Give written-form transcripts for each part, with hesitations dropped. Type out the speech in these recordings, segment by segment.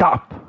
Stop.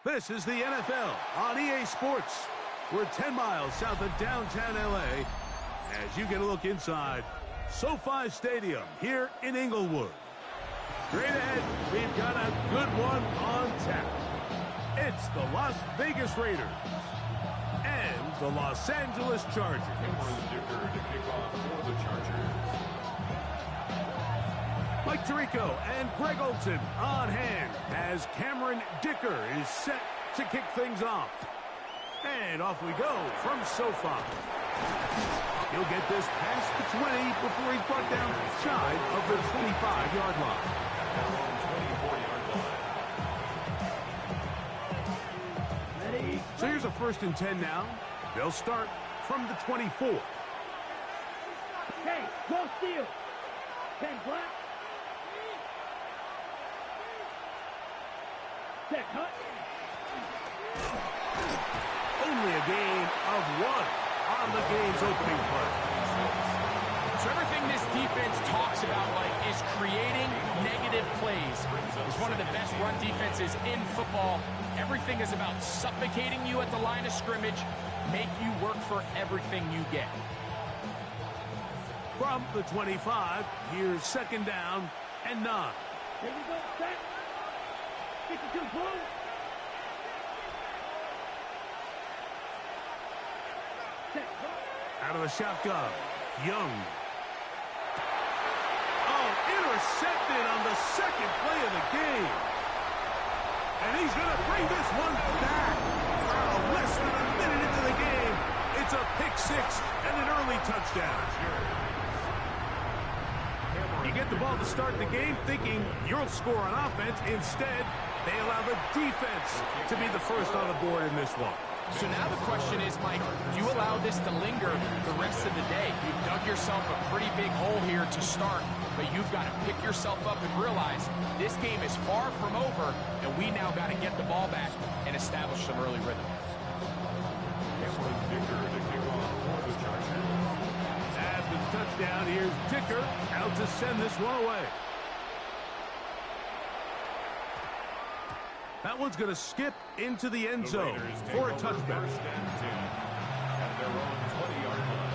This is the NFL on EA Sports. We're 10 miles south of downtown LA as you get a look inside SoFi Stadium here in Inglewood. Straight ahead, we've got a good one on tap. It's the Las Vegas Raiders and the Los Angeles Chargers. Cameron Dicker to kick off for the Chargers. Mike Tirico and Greg Olson on hand as Cameron Dicker is set to kick things off. And off we go from SoFi. He'll get this past the 20 before he's brought down shy of the 25-yard line. So here's a 1st and 10 now. They'll start from the 24. Hey, go steal. 10 black. Set cut. Only a gain of 1 on the game's opening play. So everything this defense talks about, Mike, is creating negative plays. It's one of the best run defenses in football. Everything is about suffocating you at the line of scrimmage, make you work for everything you get. From the 25, here's 2nd down and 9. Here we go, set. 52 blue. Set cut. Out of the shotgun, Young. Oh, intercepted on the 2nd play of the game. And he's going to bring this one back. Oh, less than a minute into the game. It's a pick 6 and an early touchdown. You get the ball to start the game thinking you'll score on offense. Instead, they allow the defense to be the first on the board in this one. So now the question is, Mike, do you allow this to linger the rest of the day? You've dug yourself a pretty big hole here to start, but you've got to pick yourself up and realize this game is far from over, and we now got to get the ball back and establish some early rhythm. Cameron Dicker to kick off for the Chargers. After the touchdown, here's Dicker out to send this one away. That one's going to skip into the end zone for a touchback. 1st and 10 at their own 20-yard line.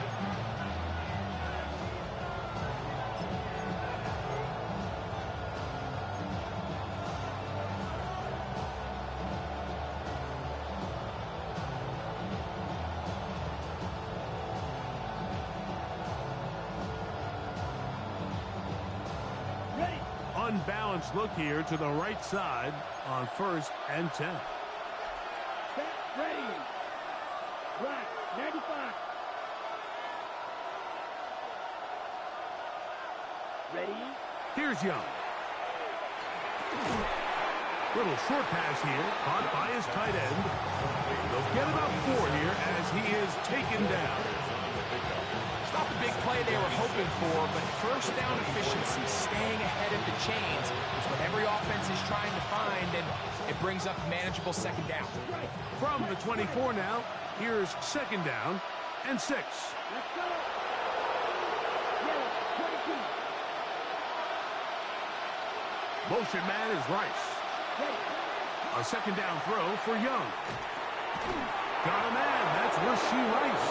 Ready. Unbalanced look here to the right side on 1st and 10. Set. Ready. Black. 95. Ready. Here's Young. Little short pass here, caught by his tight end. They'll get about 4 here as he is taken down. It's not the big play they were hoping for, but first down efficiency, staying ahead of the chains, is what every offense is trying to find, and it brings up manageable 2nd down. From the 24 now, here's 2nd down and 6. Let's go. Yellow. 22. Motion man is Rice. Ready. A 2nd down throw for Young. Got a man. That's Rashee Rice.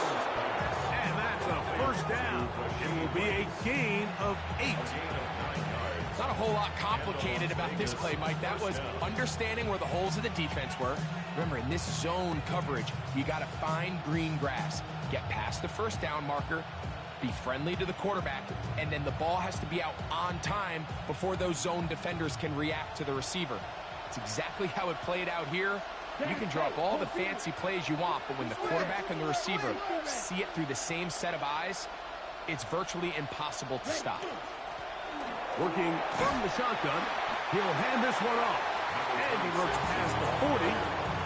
And that's a 1st down. It will be a gain of 8. Not a whole lot complicated about this play, Mike. That was understanding where the holes of the defense were. Remember, in this zone coverage, you got to find green grass, get past the 1st down marker, be friendly to the quarterback, and then the ball has to be out on time before those zone defenders can react to the receiver. It's exactly how it played out here. You can draw up all the fancy plays you want, but when the quarterback and the receiver see it through the same set of eyes, it's virtually impossible to stop. Working from the shotgun, he'll hand this one off. And he looks past the 40,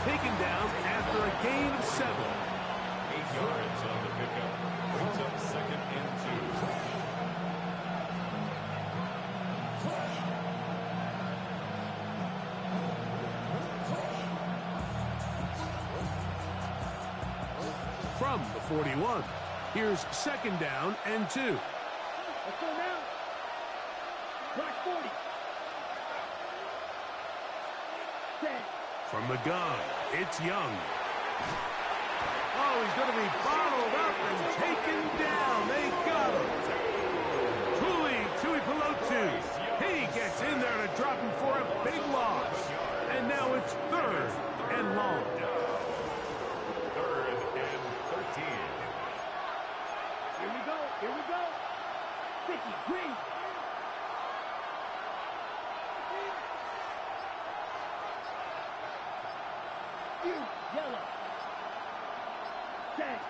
taken down after a gain of 7. 8 yards on the pickup. Brings up 2nd and 2. From the 41, here's 2nd down and 2. Let's go now. Black 40. Set. From the gun, it's Young. Oh, he's going to be bottled up and taken down. They got him. Tui Pelotu. He gets in there to drop him for a big loss. And now it's 3rd and long. 3rd and 13. Here we go. Here we go. 50. Green. Yellow. Set.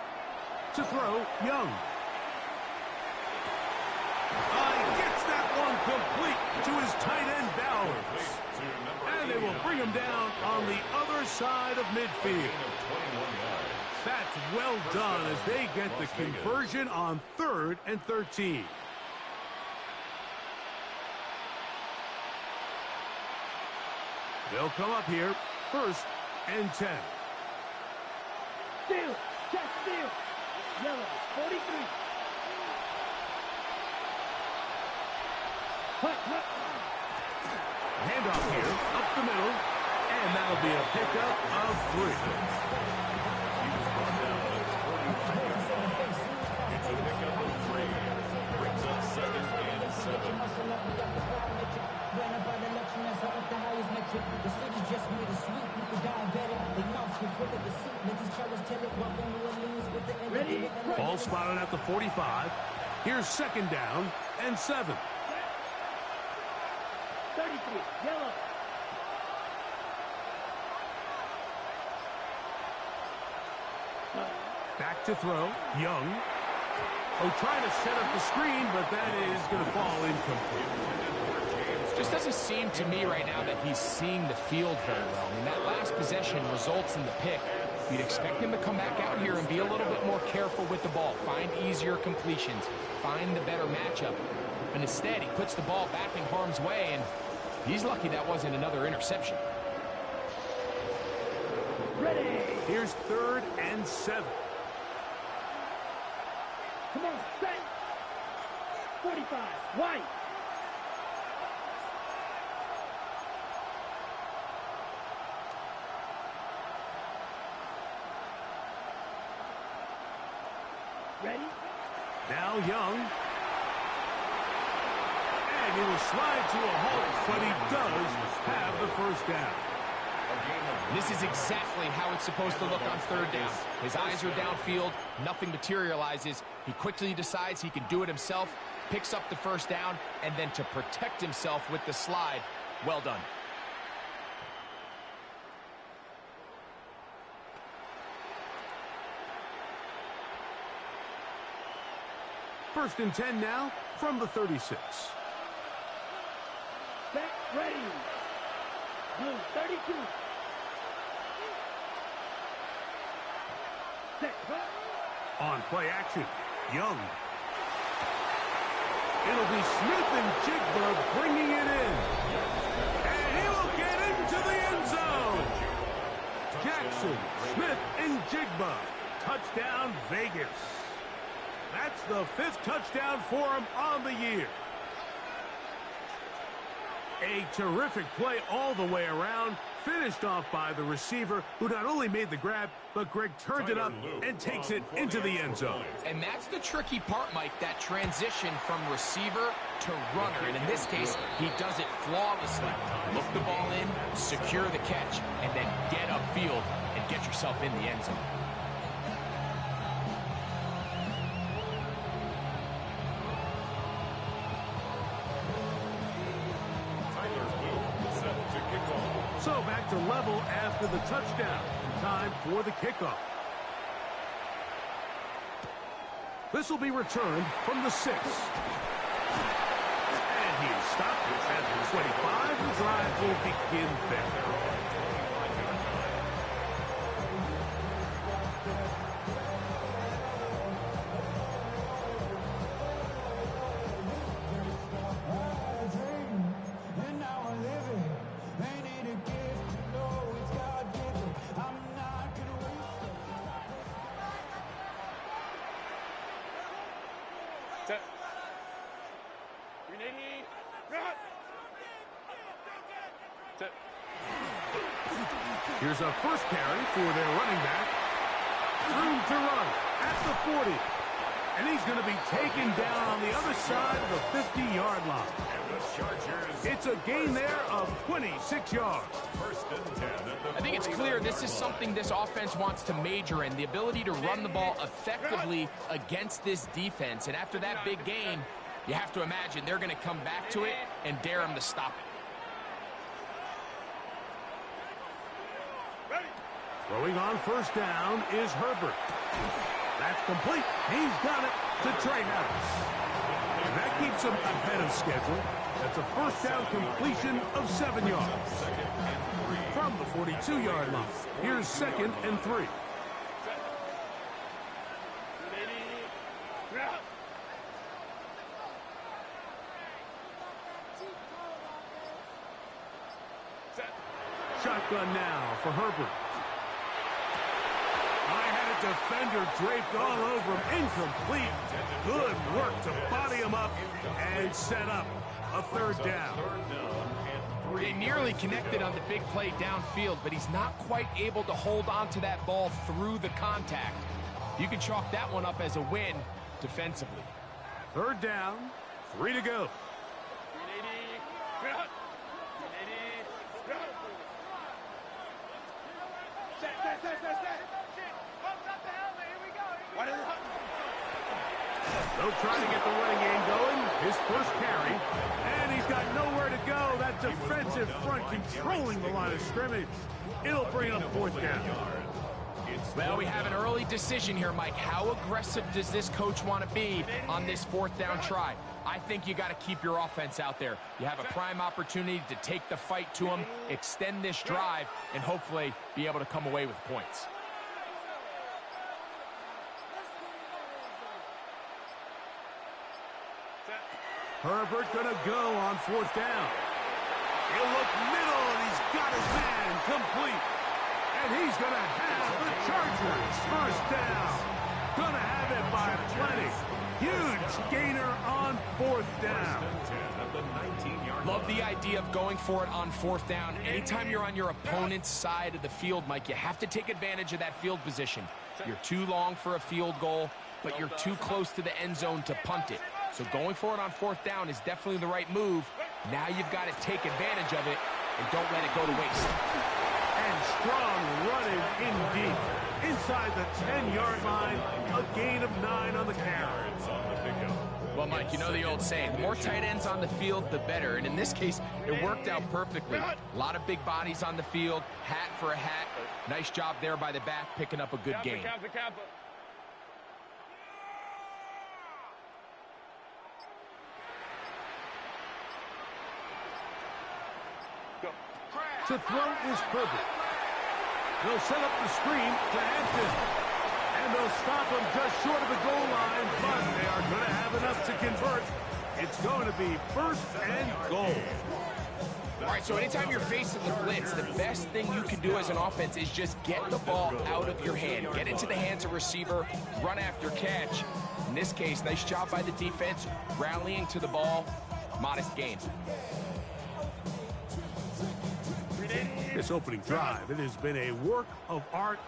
To throw, Young. He gets that one complete to his tight end, Bowers. And they will bring him down on the other side of midfield. 21 yards. That's well done as they get the conversion on 3rd and 13. They'll come up here, 1st and 10. Steal. Check steal. Yellow, 43. Hut. Handoff here, up the middle, and that'll be a pickup of 3. It's a pickup of 3. Brings up 2nd and 7. Ready? Ball spotted at the 45. Here's 2nd down and 7. 33. Yellow. Back to throw. Young. Oh, trying to set up the screen, but that is going to fall incomplete. Just doesn't seem to me right now that he's seeing the field very well. I mean, that last possession results in the pick. You'd expect him to come back out here and be a little bit more careful with the ball, find easier completions, find the better matchup. But instead, he puts the ball back in harm's way, and he's lucky that wasn't another interception. Ready. Here's 3rd and 7. Come on, set. 45. White. Ready? Now Young. And he will slide to a halt, but he does have the 1st down. This is exactly how it's supposed to look on 3rd down. His eyes are downfield, nothing materializes. He quickly decides he can do it himself, picks up the 1st down, and then to protect himself with the slide, well done. First and 10 now from the 36. Set. Ready. Blue, 32. Set. Cut. On play action, Young. It'll be Smith and Jigba bringing it in. And he will get into the end zone. Jackson, Smith, and Jigba. Touchdown, Vegas. That's the 5th touchdown for him on the year. A terrific play all the way around, finished off by the receiver, who not only made the grab, but Greg turned it up and takes it into the end zone. And that's the tricky part, Mike, that transition from receiver to runner. And in this case, he does it flawlessly. Look the ball in, secure the catch, and then get upfield and get yourself in the end zone. So back to level after the touchdown. Time for the kickoff. This will be returned from the 6. And he is stopped at the 25. The drive will begin there. Here's a first carry for their running back. Room to run at the 40. And he's going to be taken down on the other side of the 50-yard line. It's a gain there of 26 yards. I think it's clear this is something this offense wants to major in, the ability to run the ball effectively against this defense. And after that big gain, you have to imagine they're going to come back to it and dare him to stop it. Throwing on first down is Herbert. That's complete. He's got it to Trey Harris. And that keeps him ahead of schedule. That's a first down completion of 7 yards. From the 42-yard line, here's 2nd and 3. Shotgun now for Herbert. I had a defender draped all over him. Incomplete. Good work to body him up and set up a third down. They nearly connected on the big play downfield, but he's not quite able to hold on to that ball through the contact. You can chalk that one up as a win defensively. Third down, 3 to go. They'll try to get the running game going. His first carry, and he's got nowhere to go. That defensive front controlling the line of scrimmage. It'll bring up fourth down. Well, we have an early decision here, Mike. How aggressive does this coach want to be on this fourth down try? I think you got to keep your offense out there. You have a prime opportunity to take the fight to him, extend this drive, and hopefully be able to come away with points. Herbert gonna go on fourth down. He'll look middle, and he's got his man complete. And he's gonna have the Chargers first down. Gonna have it by plenty. Huge gainer on fourth down. Love the idea of going for it on fourth down. Anytime you're on your opponent's side of the field, Mike, you have to take advantage of that field position. You're too long for a field goal, but you're too close to the end zone to punt it. So going for it on fourth down is definitely the right move. Now you've got to take advantage of it and don't let it go to waste. And strong running in deep. Inside the 10-yard line, a gain of 9 on the carry. Well, Mike, you know the old saying, the more tight ends on the field, the better. And in this case, it worked out perfectly. A lot of big bodies on the field, hat for a hat. Nice job there by the back, picking up a good gain. To throw is Herbert. They'll set up the screen to Hampton. And they'll stop him just short of the goal line, but they are going to have enough to convert. It's going to be first and goal. All right, so anytime you're facing the blitz, the best thing you can do as an offense is just get the ball out of your hand. Get into the hands of receiver, run after catch. In this case, nice job by the defense, rallying to the ball, modest gain. This opening drive, it has been a work of art.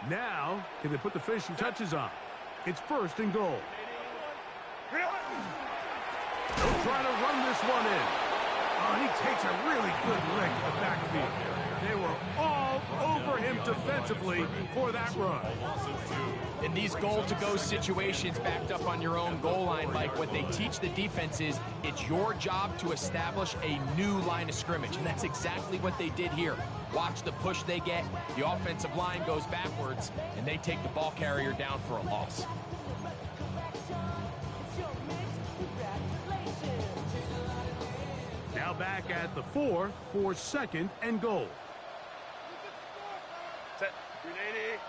Now, can they put the finishing touches on? It's first and goal. They'll try to run this one in. Oh, and he takes a really good lick in the backfield. They were all over him defensively for that run. In these goal-to-go situations backed up on your own goal line, Mike, what they teach the defense is it's your job to establish a new line of scrimmage, and that's exactly what they did here. Watch the push they get. The offensive line goes backwards, and they take the ball carrier down for a loss. Now back at the 4 for second and goal. Set. 380.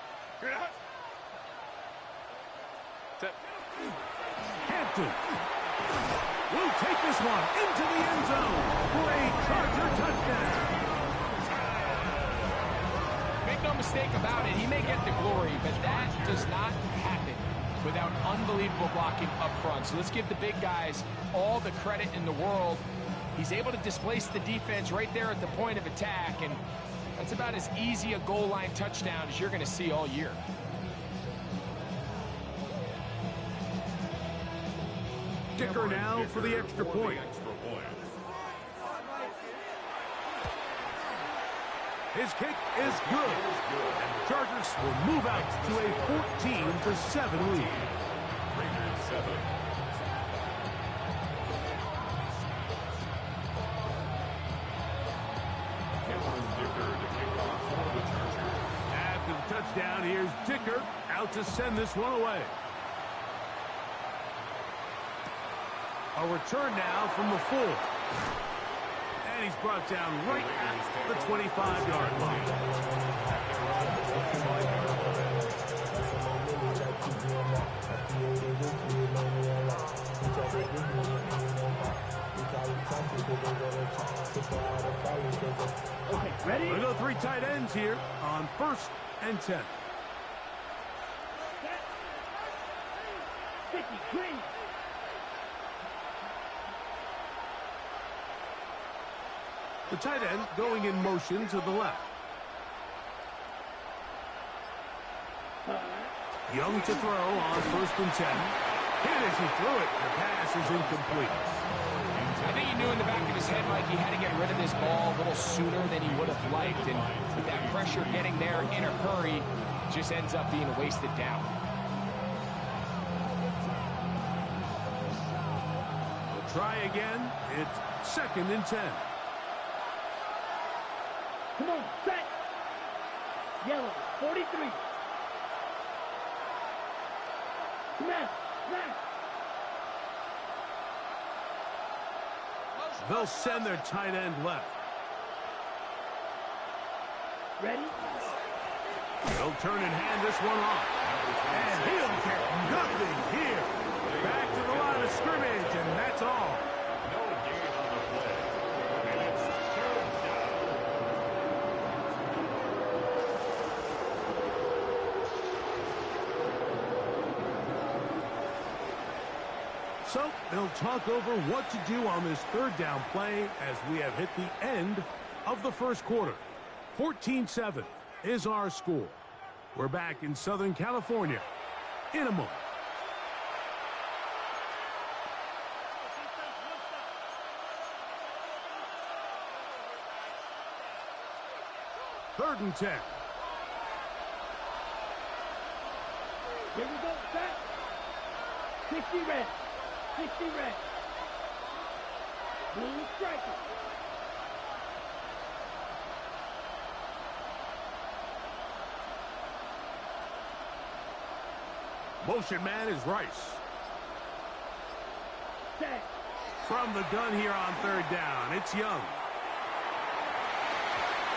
Set. Hampton will take this one into the end zone for a Charger touchdown. Make no mistake about it, he may get the glory, but that does not happen without unbelievable blocking up front. So let's give the big guys all the credit in the world. He's able to displace the defense right there at the point of attack, and that's about as easy a goal line touchdown as you're going to see all year. Dicker now for the extra point. His kick is good. And the Chargers will move out to a 14-7 lead. After the touchdown, here's Dicker out to send this one away. A return now from the 4. And he's brought down right at the 25-yard line. Ready? We go 3 tight ends here on 1st and 10. Set. 50, green. The tight end going in motion to the left. Young to throw on 1st and 10. Hit as he threw it. The pass is incomplete. I think he knew in the back of his head, Mike, he had to get rid of this ball a little sooner than he would have liked. And with that pressure getting there in a hurry, it just ends up being a wasted down. We'll try again. It's 2nd and 10. Come on, set. Yellow, 43. Smash, smash. They'll send their tight end left. Ready? They'll turn and hand this one off. And he'll get nothing here. Back to the line of scrimmage, and that's all. No gain on the play. And it's 3rd down. So they'll talk over what to do on this 3rd down play as we have hit the end of the 1st quarter. 14-7 is our score. We're back in Southern California in a moment. Third and 10. Here we go, set. 60 red. 60 red. Blue striker. Motion man is Rice. Set. From the gun here on 3rd down, it's Young.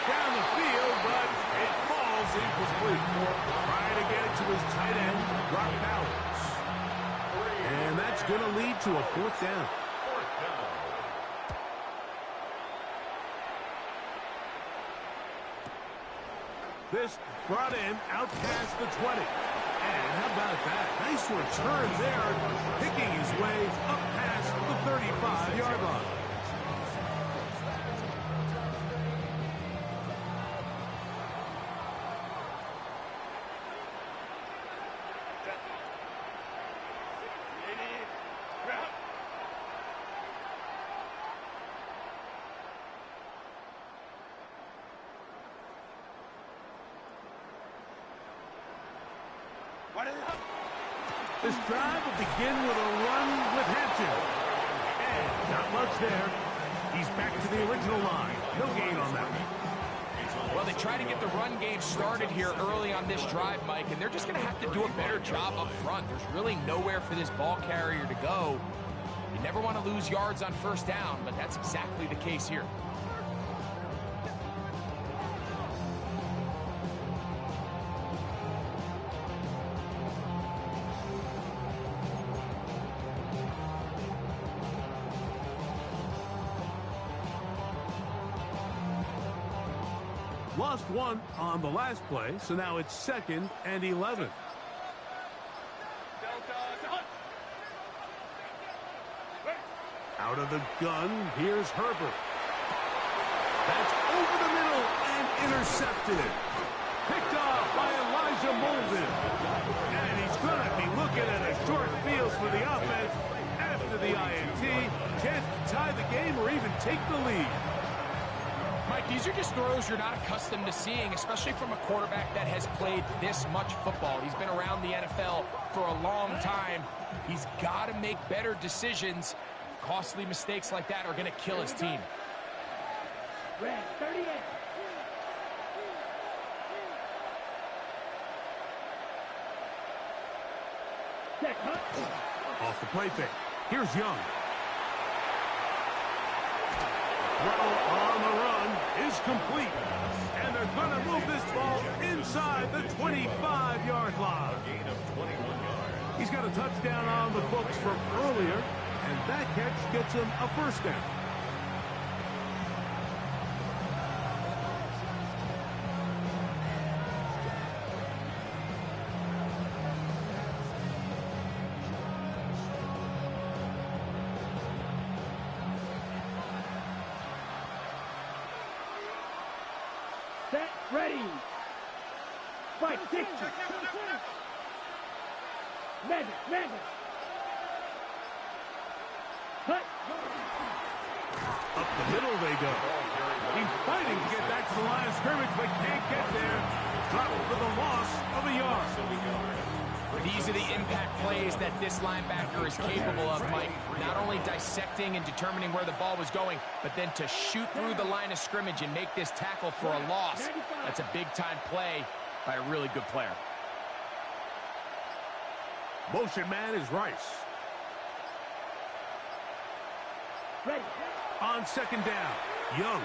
Down the field, but it falls incomplete. Trying to get it to his tight end, Brock Bowers. And that's going to lead to a 4th down. 4th down. This brought him out past the 20. And how about that? Nice return there, picking his way up past the 35-yard line. This drive will begin with a run with Hampton. And not much there. He's back to the original line. No gain on that one. Well, they try to get the run game started here early on this drive, Mike, and they're just going to have to do a better job up front. There's really nowhere for this ball carrier to go. You never want to lose yards on 1st down, but that's exactly the case here. Lost one on the last play, so now it's 2nd and 11. Out of the gun, here's Herbert. That's over the middle and intercepted. Picked off by Elijah Molden. And he's going to be looking at a short field for the offense after the INT. Chance to tie the game or even take the lead. Mike, these are just throws you're not accustomed to seeing, especially from a quarterback that has played this much football. He's been around the NFL for a long time. He's got to make better decisions. Costly mistakes like that are going to kill his team. Red, 38. Check, huh? Off the play fake. Here's Young. Throw on the run is complete. And they're going to move this ball inside the 25-yard line. Gain of 21 yards. He's got a touchdown on the books from earlier, and that catch gets him a 1st down. Set. Ready. Fight. 60. Madness. Cut. Up the middle they go. He's fighting to get back to the line of scrimmage, but can't get there. Dropped for the loss of a yard. These are the impact plays that this linebacker is capable of, Mike. Not only dissecting and determining where the ball was going, but then to shoot through the line of scrimmage and make this tackle for a loss. That's a big-time play by a really good player. Motion man is Rice. Ready. On second down, Young.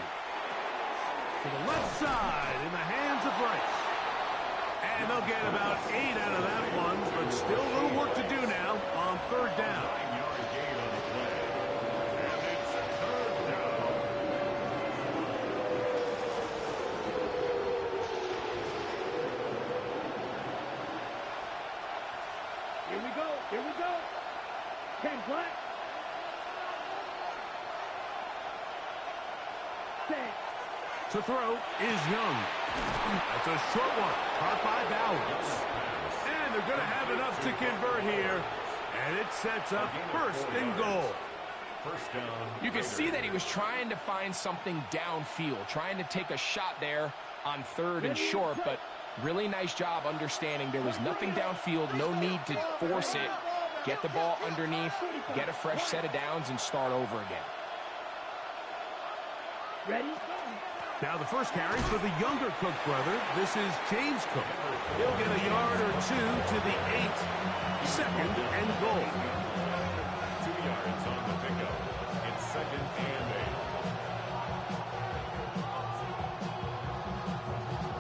To the left side in the hands of Rice. And they'll get about 8 out of that one, but still a little work to do now on third down. 9-yard gain on the play. And it's third down. Here we go. 10 flat. 10. To throw is Young. That's a short one, caught by Bowers. And they're going to have enough to convert here. And it sets up first and goal. First down. You can see that he was trying to find something downfield, trying to take a shot there on third and short, but really nice job understanding there was nothing downfield, no need to force it. Get the ball underneath, get a fresh set of downs, and start over again. Ready. Now the first carry for the younger Cook brother. This is James Cook. He'll get a yard or two to the 8. Second and goal. 2 yards on the pickup. It's second and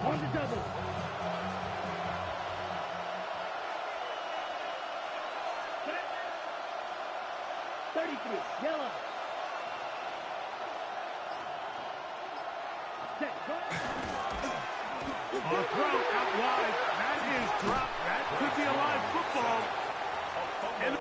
8. On the double. Set. 33. Yellow. Set. On a throw out wide. That is dropped. That could be a live football. And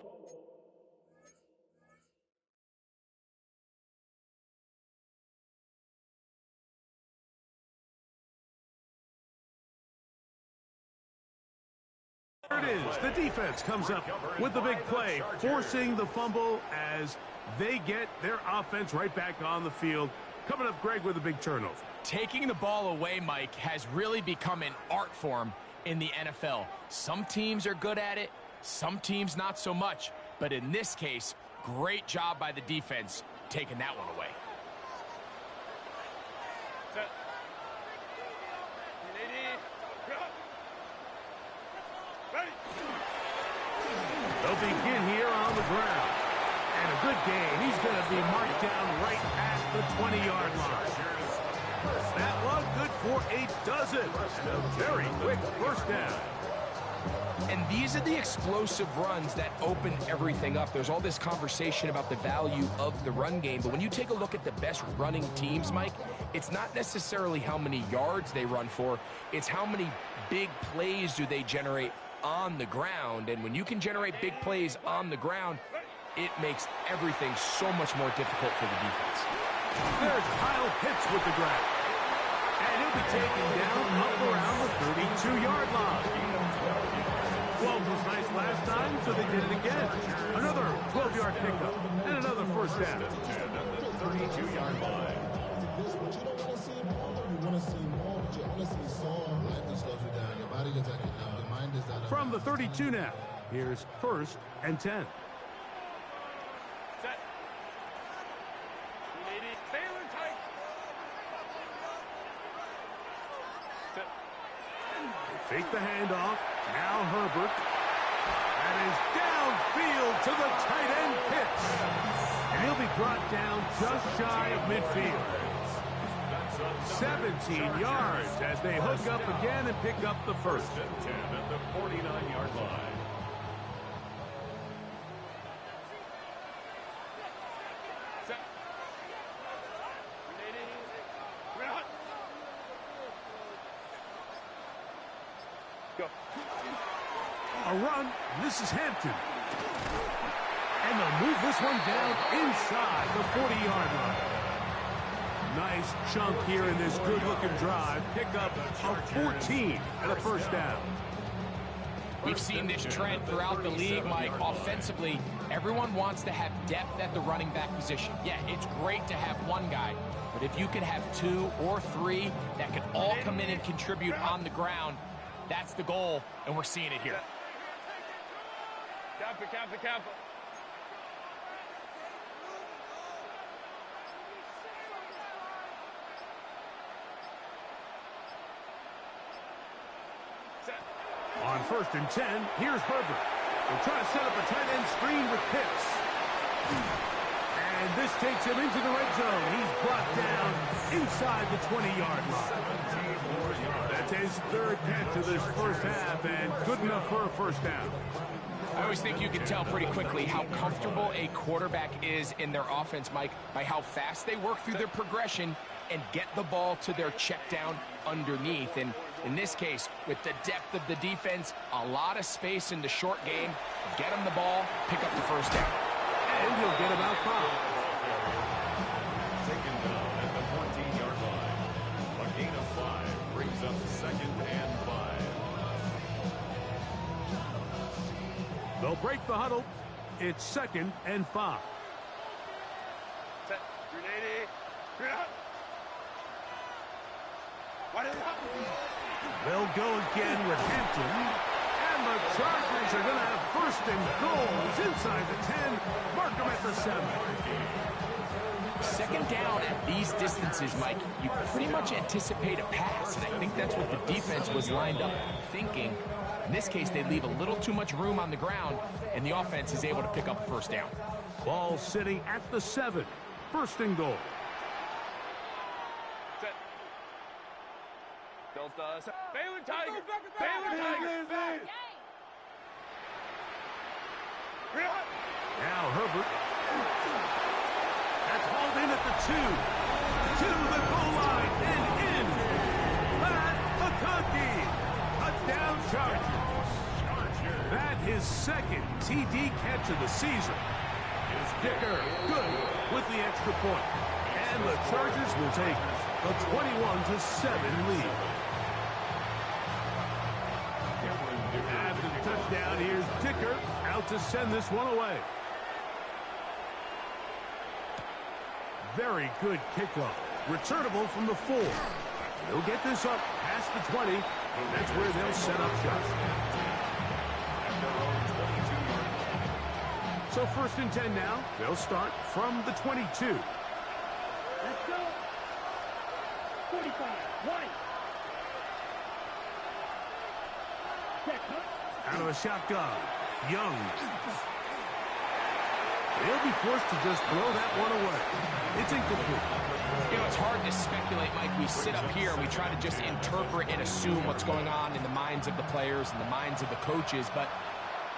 there it is. The defense comes up with the big play, forcing the fumble as they get their offense right back on the field. Coming up, Greg, with a big turnover. Taking the ball away, Mike, has really become an art form in the NFL. Some teams are good at it, some teams not so much. But in this case, great job by the defense taking that one away. They'll begin here on the ground. And a good game. He's going to be marked down right at the 20-yard line. That one good for a dozen. And a very quick first down. And these are the explosive runs that open everything up. There's all this conversation about the value of the run game, but when you take a look at the best running teams, Mike, it's not necessarily how many yards they run for, it's how many big plays do they generate on the ground. And when you can generate big plays on the ground, it makes everything so much more difficult for the defense. There's Kyle Pitts with the grab. And he'll be taken down up around the 32-yard line. 12 was nice last time, so they did it again. Another 12-yard pickup and another first down. 10 at the 32-yard line. From the 32 now, here's first and 10. Set. Fake the handoff. Now Herbert. That is downfield to the tight end Pitts. And he'll be brought down just shy of midfield. 17 yards as they hook up again and pick up the first. 10 at the 49-yard line. A run. This is Hampton. And they'll move this one down inside the 40-yard line. Nice chunk here in this good-looking drive. Pick up of 14 and a first down. We've seen this trend throughout the league, Mike. Offensively, everyone wants to have depth at the running back position. Yeah, it's great to have one guy, but if you can have 2 or 3 that can all come in and contribute on the ground, that's the goal, and we're seeing it here. Campa. On 1st and 10, here's Herbert. They'll try to set up a tight end screen with Pitts. And this takes him into the red zone. He's brought down inside the 20-yard line. That's his 3rd catch of this first half, and good enough for a first down. I always think you can tell pretty quickly how comfortable a quarterback is in their offense, Mike, by how fast they work through their progression and get the ball to their check down underneath. And in this case, with the depth of the defense, a lot of space in the short game, get him the ball, pick up the first down. And he'll get about 5. Taken down at the 14-yard line. A gain of 5 brings up 2nd and 5. They'll break the huddle. It's 2nd and 5. Set. 380. They'll go again with Hampton. And the Chargers are going to have 1st and goal. He's inside the 10. Mark him at the 7. 2nd down at these distances, Mike, you pretty much anticipate a pass, and I think that's what the defense was lined up thinking. In this case, they leave a little too much room on the ground, and the offense is able to pick up a first down. Ball sitting at the 7. 1st and goal. Set. Delta. Balin Tiger. Balin Tiger. Now Herbert. That's hauled in at the 2. To the goal line and in. Matt McConkey. Touchdown Chargers. That his 2nd TD catch of the season. Dicker good with the extra point. And the Chargers will take a 21-7 lead. After the touchdown, here's Dicker out to send this one away. Very good kickoff. Returnable from the 4. They'll get this up past the 20. That's where they'll set up shop. So 1st and 10 now. They'll start from the 22. Let's go. 45. White. Out of a shotgun. Young. They'll be forced to just throw that one away. It's incomplete. You know, it's hard to speculate, Mike. We sit up here and we try to just interpret and assume what's going on in the minds of the players and the minds of the coaches, but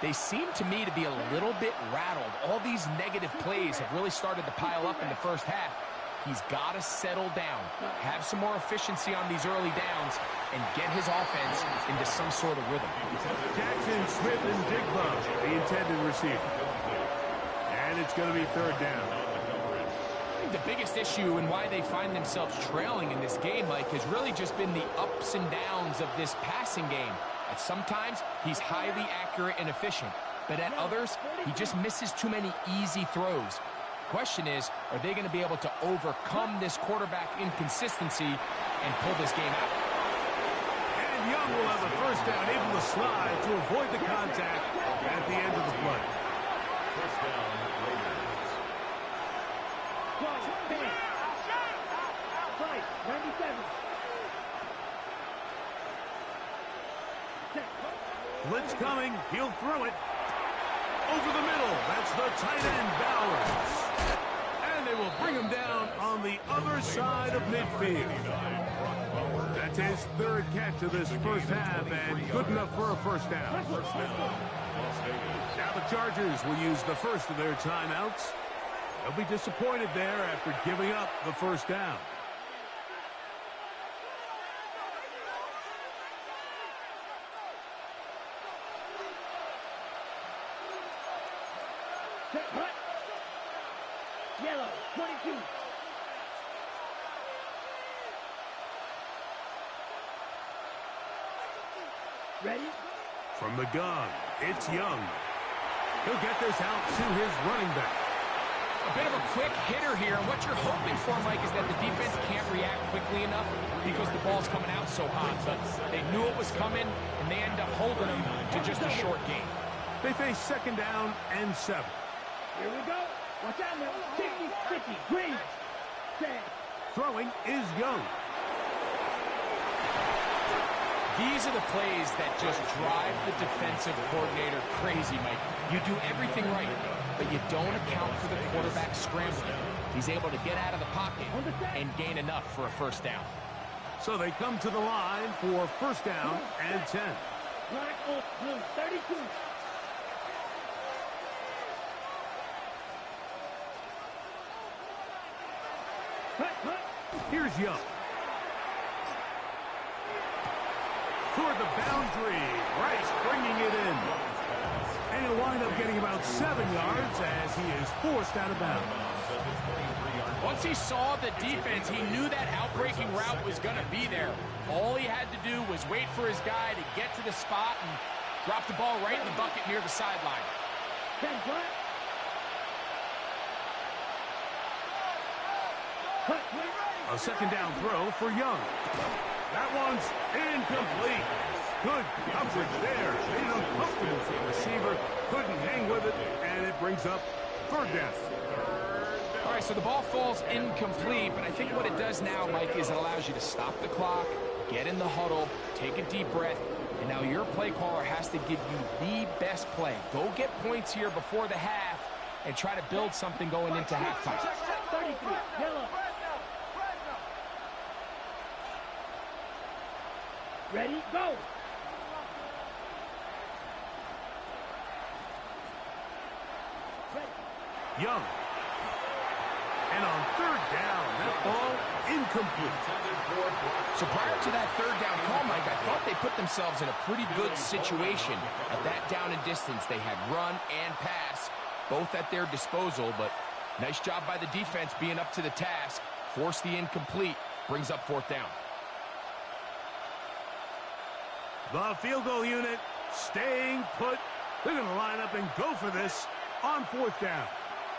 they seem to me to be a little bit rattled. All these negative plays have really started to pile up in the first half. He's got to settle down, have some more efficiency on these early downs, and get his offense into some sort of rhythm. Jackson, Smith, and Digba, the intended receiver. And it's going to be 3rd down. I think the biggest issue and why they find themselves trailing in this game, Mike, has really just been the ups and downs of this passing game. At sometimes, he's highly accurate and efficient, but at others, he just misses too many easy throws. Question is, are they going to be able to overcome this quarterback inconsistency and pull this game out? And Young will have a first down, able to slide to avoid the contact at the end of the play. First down, Raiders. Right. 97. Blitz coming. He'll throw it. Over the middle. That's the tight end, Bowers. And they will bring him down on the other side of midfield. That's his 3rd catch of this first half, and good enough for a first down. Now the Chargers will use the first of their timeouts. They'll be disappointed there after giving up the first down. Yellow, 22. Ready? From the gun, it's Young. He'll get this out to his running back. A bit of a quick hitter here, and what you're hoping for, Mike, is that the defense can't react quickly enough because the ball's coming out so hot. But they knew it was coming, and they end up holding them to just a short gain. They face 2nd down and 7. Here we go. Watch out now. 50-50. Green. Set. Throwing is Young. These are the plays that just drive the defensive coordinator crazy, Mike. You do everything right, but you don't account for the quarterback scrambling. He's able to get out of the pocket and gain enough for a 1st down. So they come to the line for 1st down and 10. Black on blue. 32. Here's Young. Toward the boundary. Rice bringing it in. And he'll wind up getting about 7 yards as he is forced out of bounds. Once he saw the defense, he knew that outbreaking route was going to be there. All he had to do was wait for his guy to get to the spot and drop the ball right in the bucket near the sideline. 10 flat. A 2nd down throw for Young. That one's incomplete. Good coverage there. Made it uncomfortable for the receiver. Couldn't hang with it, and it brings up 3rd down. All right, so the ball falls incomplete, but I think what it does now, Mike, is it allows you to stop the clock, get in the huddle, take a deep breath, and now your play caller has to give you the best play. Go get points here before the half and try to build something going into halftime. 33. Yellow. Ready? Go. Young. And on 3rd down, that ball incomplete. So prior to that 3rd down call, Mike, I thought they put themselves in a pretty good situation at that down and distance. They had run and pass, both at their disposal, but nice job by the defense being up to the task. Force the incomplete, brings up 4th down. The field goal unit staying put. They're going to line up and go for this on 4th down.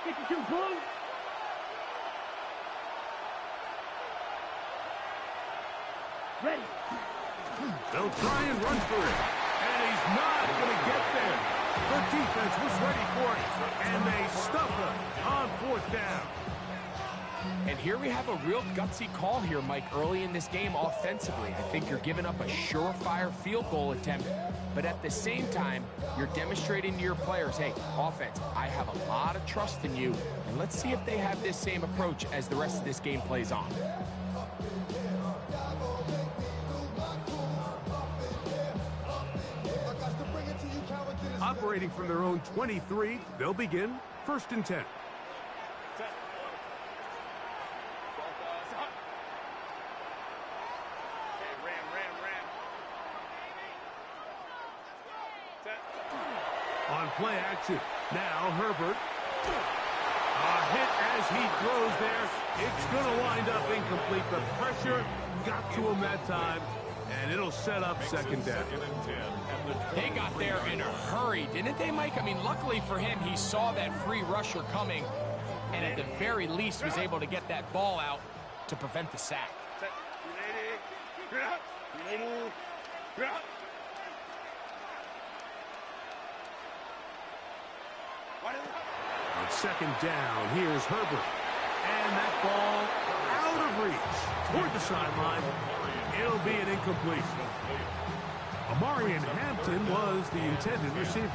52 blue. Ready. They'll try and run for it. And he's not going to get there. The defense was ready for it. And they stuff him on 4th down. And here we have a real gutsy call here, Mike, early in this game offensively. I think you're giving up a surefire field goal attempt, but at the same time, you're demonstrating to your players, hey, offense, I have a lot of trust in you, and let's see if they have this same approach as the rest of this game plays on. Operating from their own 23, they'll begin 1st and 10. On play action, now Herbert. A hit as he throws there. It's going to wind up incomplete. The pressure got to him that time, and it'll set up 2nd down. They got there in a hurry, didn't they, Mike? I mean, luckily for him, he saw that free rusher coming, and at the very least was able to get that ball out to prevent the sack. On 2nd down, here's Herbert. And that ball out of reach toward the sideline. It'll be an incompletion. Amarian Hampton was the intended receiver.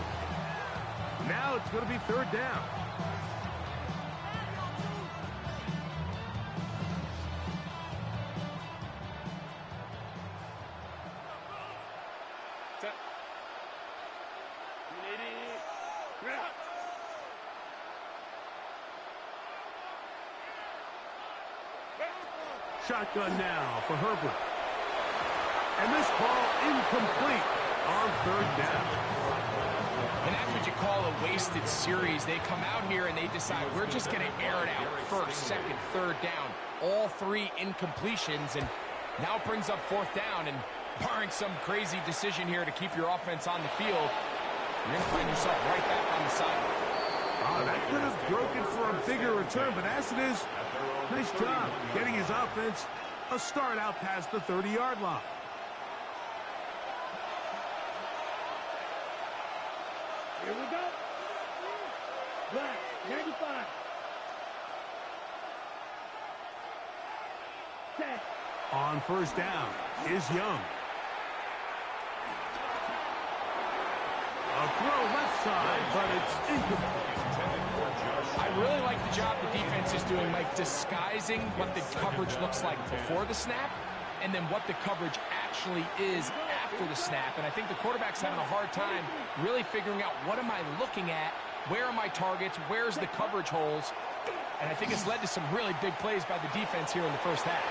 Now it's going to be 3rd down. Shotgun now for Herbert. And this ball incomplete on 3rd down. And that's what you call a wasted series. They come out here and they decide we're just going to air it out. 1st, 2nd, 3rd down. All 3 incompletions. And now it brings up 4th down. And barring some crazy decision here to keep your offense on the field, you're going to find yourself right back on the sideline. Oh, that could have broken for a bigger return, but as it is, nice job getting his offense a start out past the 30-yard line. Here we go. Black, 95. Set. On first down is Young. A throw left side, but it's incomplete. I really like the job the defense is doing, Mike, disguising what the coverage looks like before the snap and then what the coverage actually is after the snap. And I think the quarterback's having a hard time really figuring out what am I looking at, where are my targets, where's the coverage holes. And I think it's led to some really big plays by the defense here in the first half.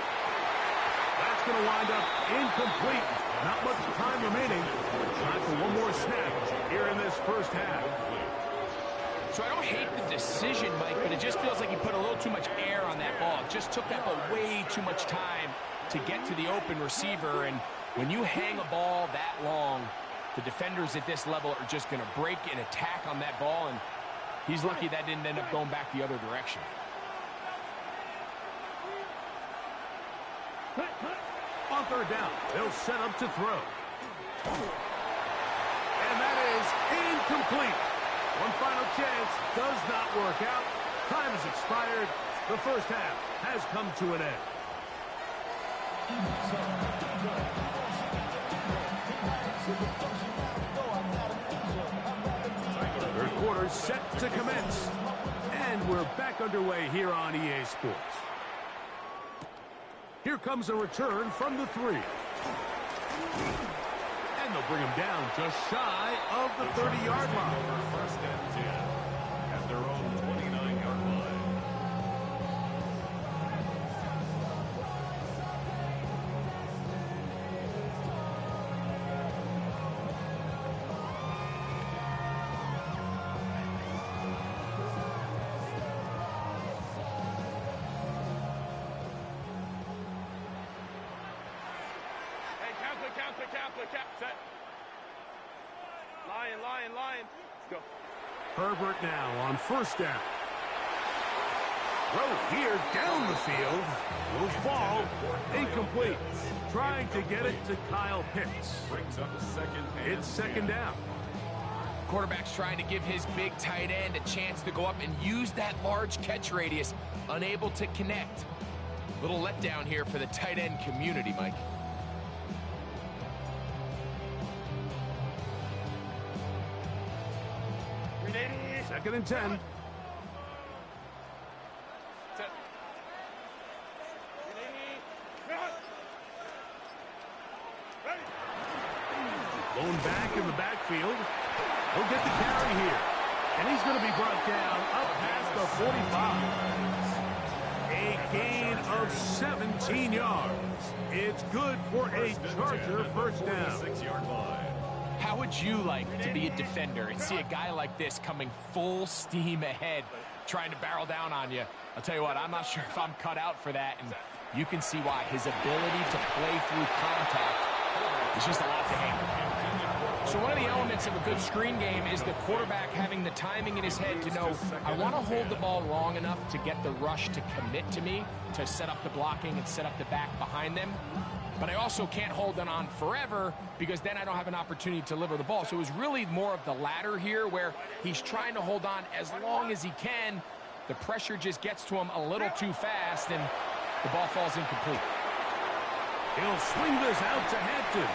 That's going to wind up incomplete. Not much time remaining. Time for one more snap here in this first half. So I don't hate the decision, Mike, but it just feels like he put a little too much air on that ball. It just took that ball way too much time to get to the open receiver. And when you hang a ball that long, the defenders at this level are just going to break and attack on that ball. And he's lucky that didn't end up going back the other direction. On third down, they'll set up to throw. And that is incomplete. One final chance does not work out. Time has expired. The first half has come to an end. Third quarter set to commence. And we're back underway here on EA Sports. Here comes a return from the 3. And they'll bring him down just shy of the 30-yard line. First and 10 at their own 29-yard line. Count. Set. Lion. Go. Herbert now on first down. Throw here down the field. Will fall. Incomplete. Trying to get it to Kyle Pitts. Brings up a second. It's second down. Quarterback's trying to give his big tight end a chance to go up and use that large catch radius. Unable to connect. Little letdown here for the tight end community, Mike. Second and 10. Set. Blown back in the backfield. He'll get the carry here. And he's going to be brought down up past the 45. A gain of 17 yards. It's good for a Charger first down. 6-yard line. How would you like to be a defender and see a guy like this coming full steam ahead, trying to barrel down on you? I'll tell you what, I'm not sure if I'm cut out for that, and you can see why. His ability to play through contact is just a lot to handle. So one of the elements of a good screen game is the quarterback having the timing in his head to know, I want to hold the ball long enough to get the rush to commit to me, to set up the blocking and set up the back behind them. But I also can't hold it on forever because then I don't have an opportunity to deliver the ball. So it was really more of the latter here where he's trying to hold on as long as he can. The pressure just gets to him a little too fast and the ball falls incomplete. He'll swing this out to Hampton.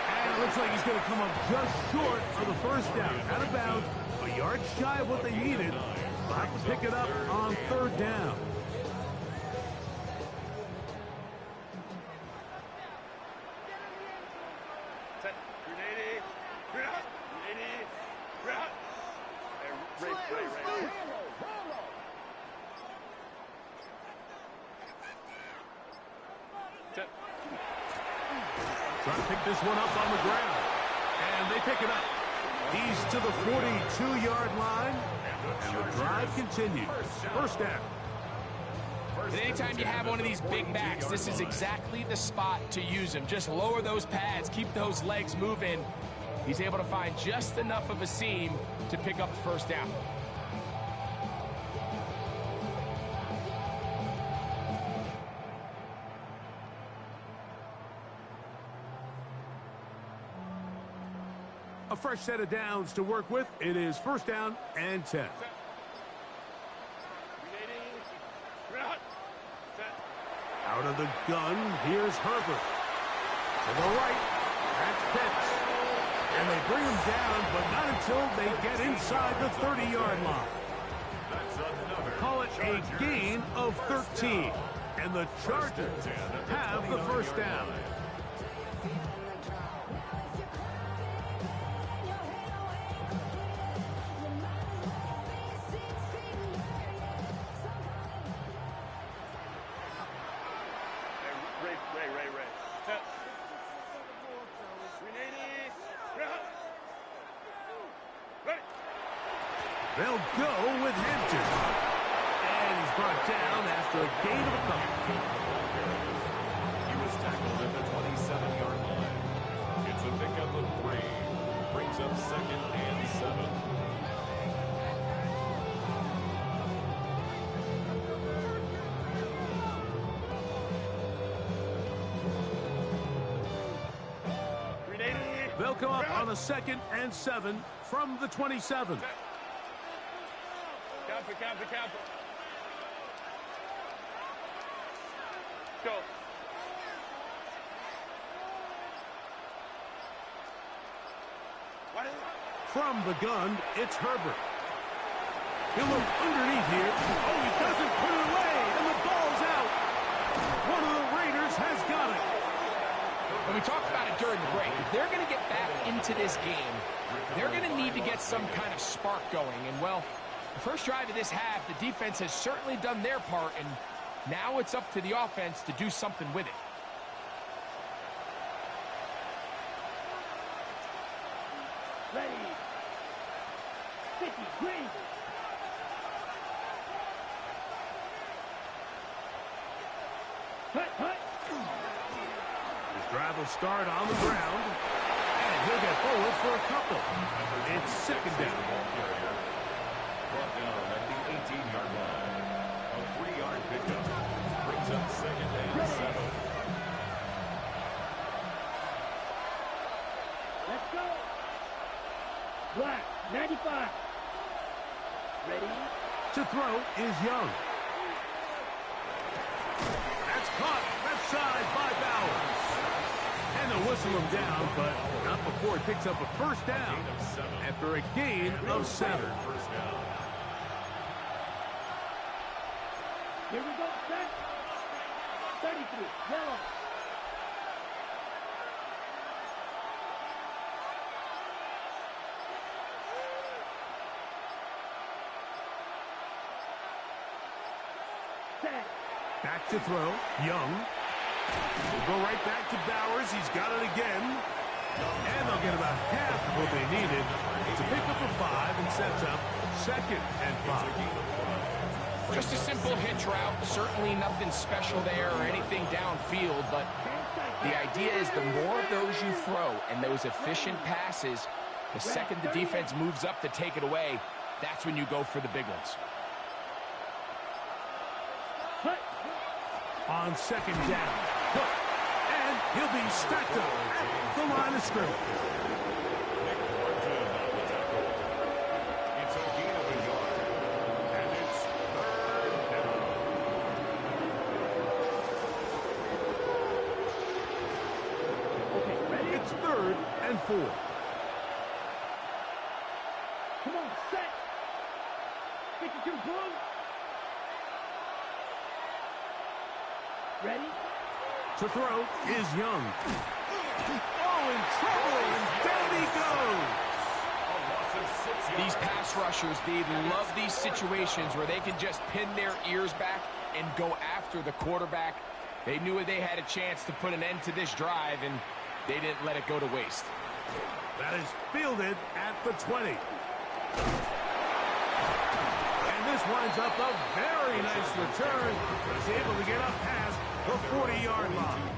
And it looks like he's going to come up just short of the first down. Out of bounds, a yard shy of what they needed. They'll have to pick it up on third down. Trying to pick this one up on the ground. And they pick it up. He's to the 42-yard line. And the drive continues. First down. And anytime you have one of these big backs, this is exactly the spot to use him. Just lower those pads, keep those legs moving. He's able to find just enough of a seam to pick up the first down. A fresh set of downs to work with. It is first down and 10. Out of the gun, here's Herbert. To the right, that's Pitts. And they bring him down, but not until they get inside the 30-yard line. Call it a gain of 13. And the Chargers have the first down. They'll go with Hampton. And he's brought down after a gain of a couple. He was tackled at the 27-yard line. It's a pickup of 3. Brings up second and 7. They'll come up on a second and 7 from the 27. Counter. Go. From the gun, it's Herbert. He'll look underneath here. Oh, he doesn't put it away, and the ball's out. One of the Raiders has got it. And we talked about it during the break. If they're going to get back into this game, they're going to need to get some kind of spark going. And, well, the first drive of this half, the defense has certainly done their part, and now it's up to the offense to do something with it. Ready. 50, green. Hut. His drive will start on the ground, and he'll get forward for a couple. It's second down. Brought down at the 18-yard line. A 3-yard pickup. Brings up second and 7. Let's go. Black, 95. Ready. To throw is Young. That's caught left side by Bowers. And they'll whistle him down, but not before he picks up a first down after a gain of 7. First down. Here we go, set. 33, yellow. Set. Back to throw, Young. We'll go right back to Bowers. He's got it again. And they'll get about half of what they needed to pick up a 5 and sets up second and 5. Just a simple hitch route. Certainly nothing special there or anything downfield, but the idea is the more of those you throw and those efficient passes, the second the defense moves up to take it away, that's when you go for the big ones. On second down, and he'll be stacked up at the line of scrimmage. It's a gain of a yard. And it's third down. Okay, ready? It's 3rd and 4. Come on, set. 52, blue. Ready? To throw is Young. Oh, in trouble, and down he goes. A loss of 6 yards. These pass rushers, they love these situations where they can just pin their ears back and go after the quarterback. They knew they had a chance to put an end to this drive, and they didn't let it go to waste. That is fielded at the 20. And This winds up a very nice return. He's able to get up past the 40-yard line.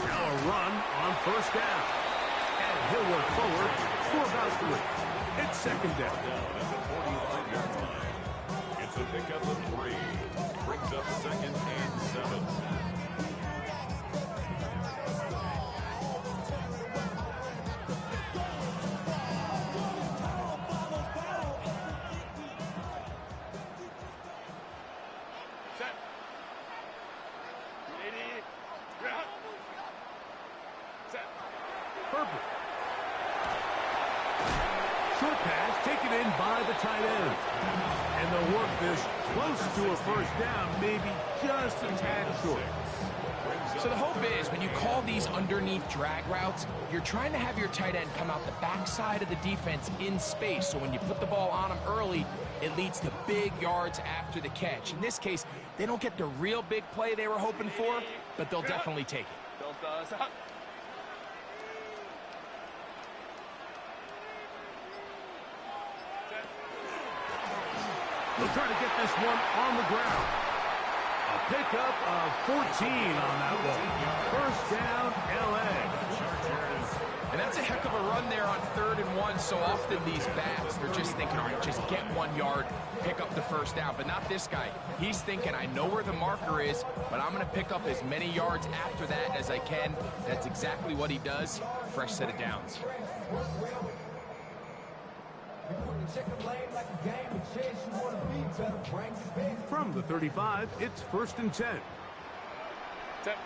Now a run on first down. And he'll work forward for about 3. It's second down. Down at the 45-yard line. It's a pickup of 3. Brings up second and 7. Herbert. Short pass taken in by the tight end. And they'll work this close to a first down, maybe just a tad short. So the hope is when you call these underneath drag routes, you're trying to have your tight end come out the backside of the defense in space. So when you put the ball on him early, it leads to big yards after the catch. In this case, they don't get the real big play they were hoping for, but they'll definitely take it. They'll try to get this one on the ground. A pickup of 14 on that one. First down, L.A. And that's a heck of a run there on 3rd and 1. So often these backs, they're just thinking, all right, just get 1 yard, pick up the first down. But not this guy. He's thinking, I know where the marker is, but I'm going to pick up as many yards after that as I can. That's exactly what he does. Fresh set of downs. From the 35, it's 1st and 10. Cap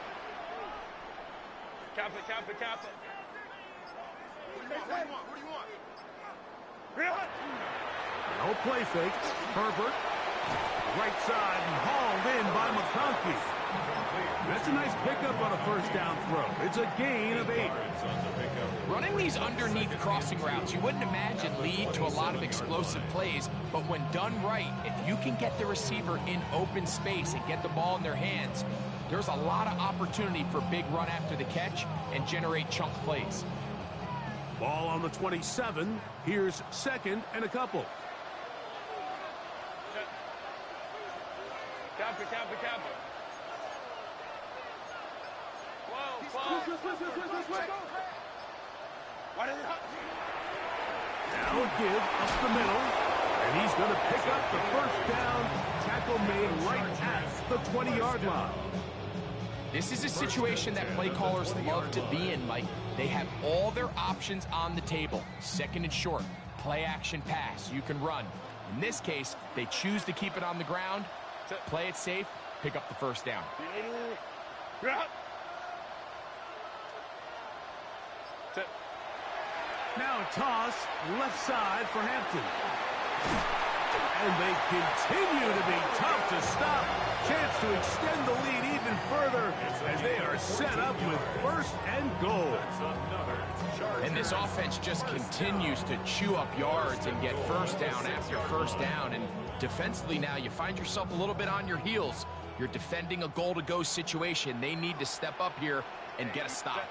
it. What do you want? No play fake. Herbert. Right side and hauled in by McConkey. That's a nice pickup on a first down throw. It's a gain of 8. Running these underneath crossing routes, you wouldn't imagine lead to a lot of explosive plays, but when done right, if you can get the receiver in open space and get the ball in their hands, there's a lot of opportunity for big run after the catch and generate chunk plays. Ball on the 27. Here's 2nd and a couple. Cap it. Now a give up the middle, and he's going to pick up the first down. Tackle made right at the 20-yard line. This is a situation that play callers love to be in, Mike. They have all their options on the table. 2nd and short, play action pass, you can run. In this case, they choose to keep it on the ground, play it safe, pick up the first down. Now a toss, left side for Hampton. And they continue to be tough to stop. Chance to extend the lead even further as they are set up with 1st and goal. And this offense just continues to chew up yards and get first down after first down. And defensively now, you find yourself a little bit on your heels. You're defending a goal-to-go situation. They need to step up here and get a stop.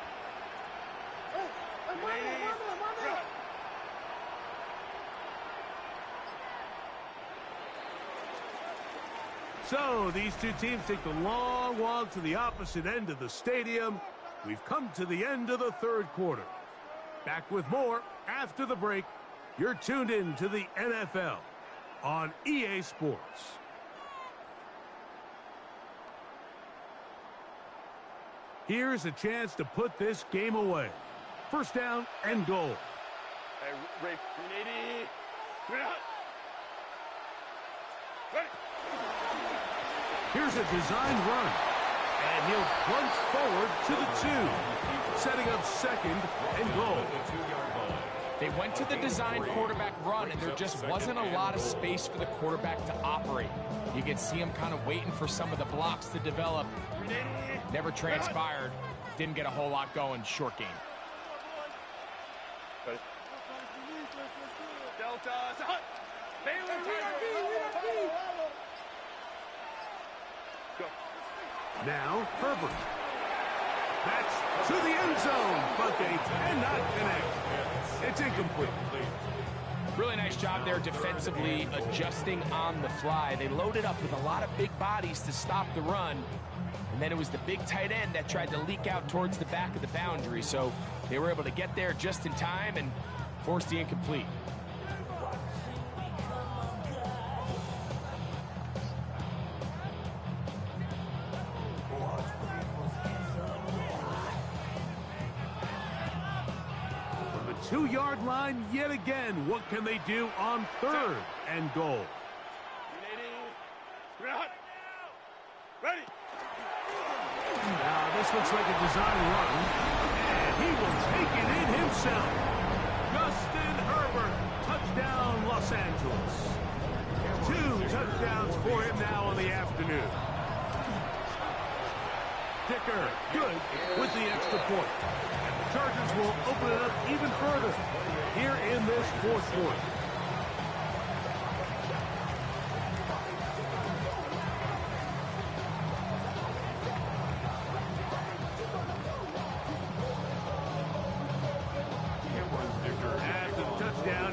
So these two teams take the long walk to the opposite end of the stadium. We've come to the end of the 3rd quarter. Back with more after the break. You're tuned in to the NFL on EA Sports. Here's a chance to put this game away. First down and goal. Hey, Ray, ready? Here's a designed run. And he'll plunge forward to the 2. Setting up 2nd and goal. They went to the design quarterback run, and there just wasn't a lot of space for the quarterback to operate. You can see him kind of waiting for some of the blocks to develop. Never transpired. Didn't get a whole lot going. Short game. Now, Herbert. That's to the end zone, but they cannot connect. It's incomplete. Really nice job there defensively, adjusting on the fly. They loaded up with a lot of big bodies to stop the run. And then it was the big tight end that tried to leak out towards the back of the boundary. So they were able to get there just in time and force the incomplete. From the 2-yard line yet again, what can they do on 3rd and goal? Ready. Now, this looks like a design run, and he will take it in himself. Justin Herbert, touchdown Los Angeles. 2 touchdowns for him now on the afternoon. Dicker, good with the extra point. And the Chargers will open it up even further here in this 4th quarter.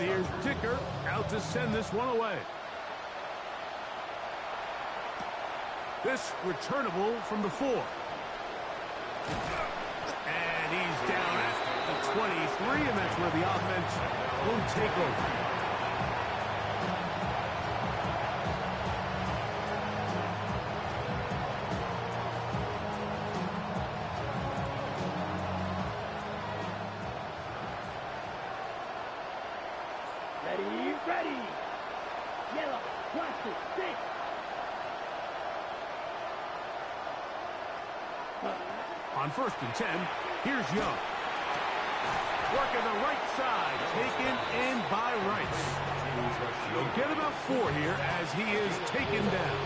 Here's Dicker out to send this one away. This returnable from the 4. And he's down at the 23, and that's where the offense will take over. Ready. Yellow, plastic, stick. On 1st and 10, here's Young. Working the right side, taken in by Rice. He'll get about 4 here as he is taken down.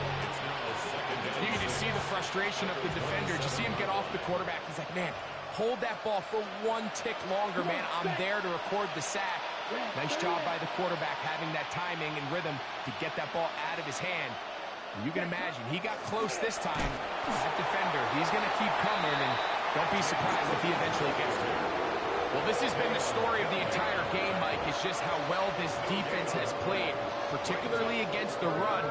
You can just see the frustration of the defender. You see him get off the quarterback. He's like, man, hold that ball for 1 tick longer, man. I'm there to record the sack. Nice job by the quarterback having that timing and rhythm to get that ball out of his hand. You can imagine, he got close this time. That defender, he's going to keep coming, and don't be surprised if he eventually gets to it. Well, this has been the story of the entire game, Mike. It's just how well this defense has played, particularly against the run.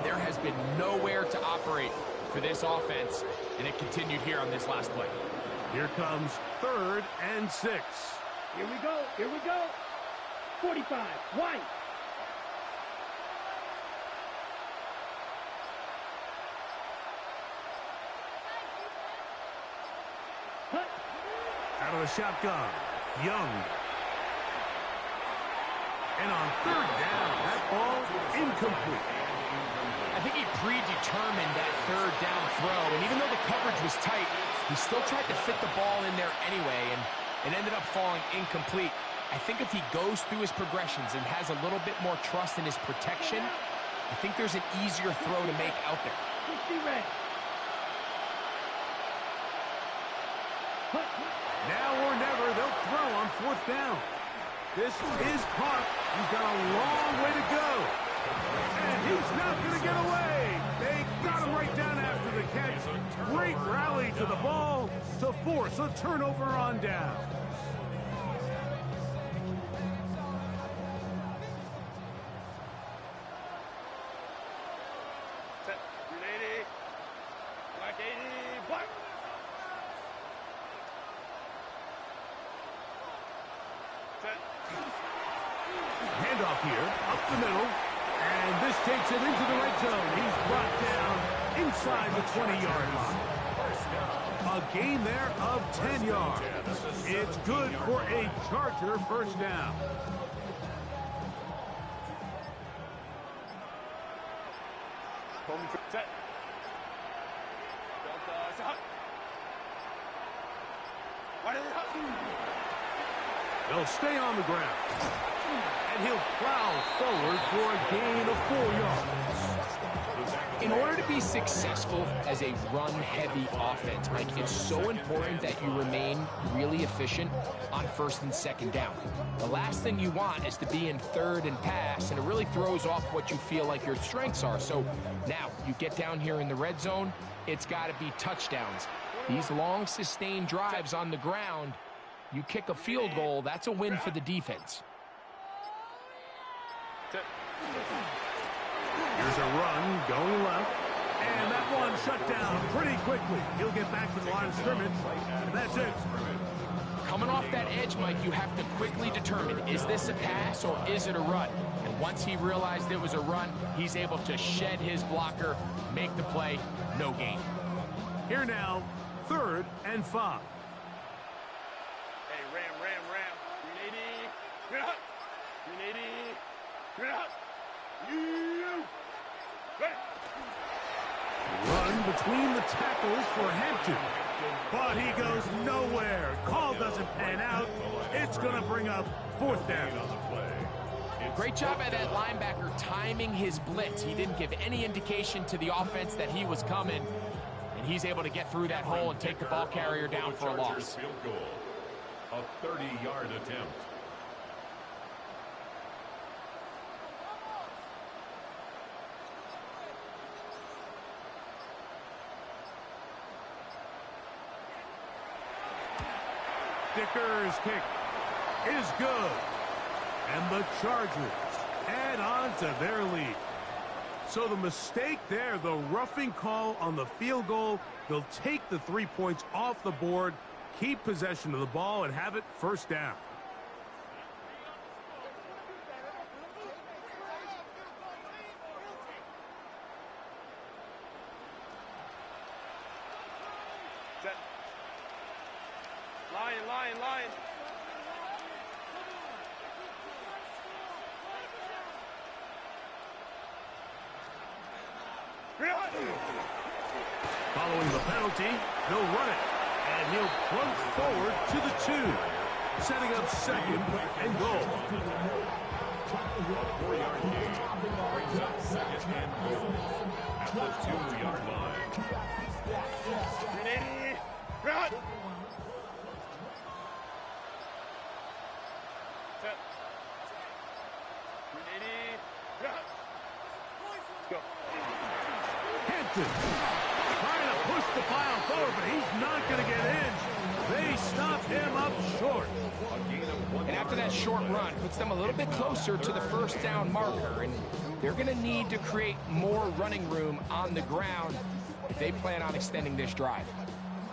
There has been nowhere to operate for this offense, and it continued here on this last play. Here comes 3rd and 6. Here we go. 45, White. Out of the shotgun, Young. And on 3rd down, that ball incomplete. I think he predetermined that 3rd down throw, and even though the coverage was tight, he still tried to fit the ball in there anyway, and it ended up falling incomplete. I think if he goes through his progressions and has a little bit more trust in his protection, I think there's an easier throw to make out there. 60 red. Now or never, they'll throw on 4th down. This is caught. He's got a long way to go. And he's not going to get away. They got him right down after the catch. Great rally to the ball to force a turnover on down. Handoff here, up the middle, and this takes him into the red zone. He's brought down inside the 20-yard line. A gain there of 10 yards. It's good for a Charger 1st down. Set. He'll stay on the ground. And he'll plow forward for a gain of 4 yards. In order to be successful as a run-heavy offense, Mike, it's so important that you remain really efficient on first and second down. The last thing you want is to be in third and pass, and it really throws off what you feel like your strengths are. So now you get down here in the red zone, it's got to be touchdowns. These long, sustained drives on the ground, you kick a field goal, that's a win for the defense. Here's a run going left. And that one shut down pretty quickly. He'll get back to the line of scrimmage. And that's it. Coming off that edge, Mike, you have to quickly determine, is this a pass or is it a run? And once he realized it was a run, he's able to shed his blocker, make the play, no gain. Here now, 3rd and 5. Hey, Ram. 380. Get up. 380. Get up. You. Ready. Run between the tackles for Hampton. But he goes nowhere. Call doesn't pan out. It's going to bring up 4th down. Great job by that linebacker timing his blitz. He didn't give any indication to the offense that he was coming. And he's able to get through that hole and take the ball carrier down for a loss. Field goal. A 30-yard attempt. Dicker's kick is good. And the Chargers add on to their lead. So the mistake there, the roughing call on the field goal, they'll take the 3 points off the board, keep possession of the ball, and have it 1st down. Set. Lion. Following the penalty, he'll run it. And he'll plunge forward to the 2. Setting up 2nd and goal. A 4-yard gain brings up 2nd and goal at the 2-yard line. 380. Run. Set. 380. Run. Go. Hampton trying to push the pile forward, but he's not going to get in. They stop him up short. And after that short run, puts them a little bit closer to the 1st down marker. And they're going to need to create more running room on the ground if they plan on extending this drive.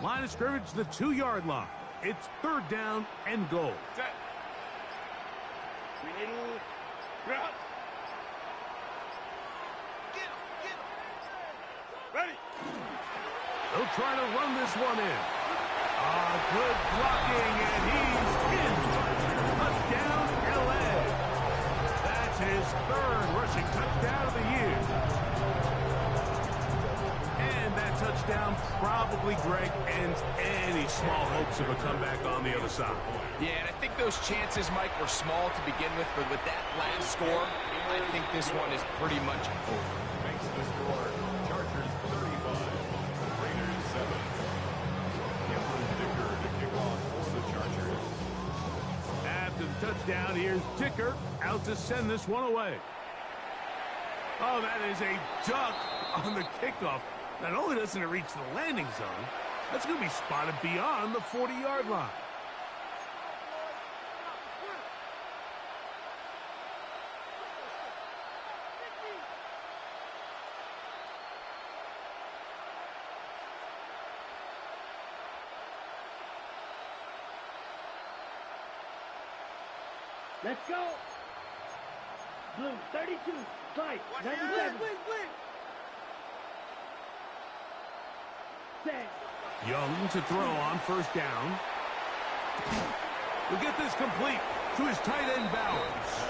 Line of scrimmage, the 2-yard line. It's 3rd down and goal. Set. 380. Run. Ready. They'll try to run this one in. Good blocking, and he's in. Touchdown, L.A. That's his 3rd rushing touchdown of the year. And that touchdown probably, Greg, ends any small hopes of a comeback on the other side. Yeah, and I think those chances, Mike, were small to begin with, but with that last score, I think this one is pretty much over. Makes the score Chargers 35, Raiders 7. Cameron Dicker to kick off for the Chargers. After the touchdown, here's Dicker out to send this one away. Oh, that is a duck on the kickoff. Not only doesn't it reach the landing zone, that's going to be spotted beyond the 40-yard line. Let's go. Blue, 32. Fight, 97. Set. Young to throw on 1st down. We'll get this complete to his tight end Bowers.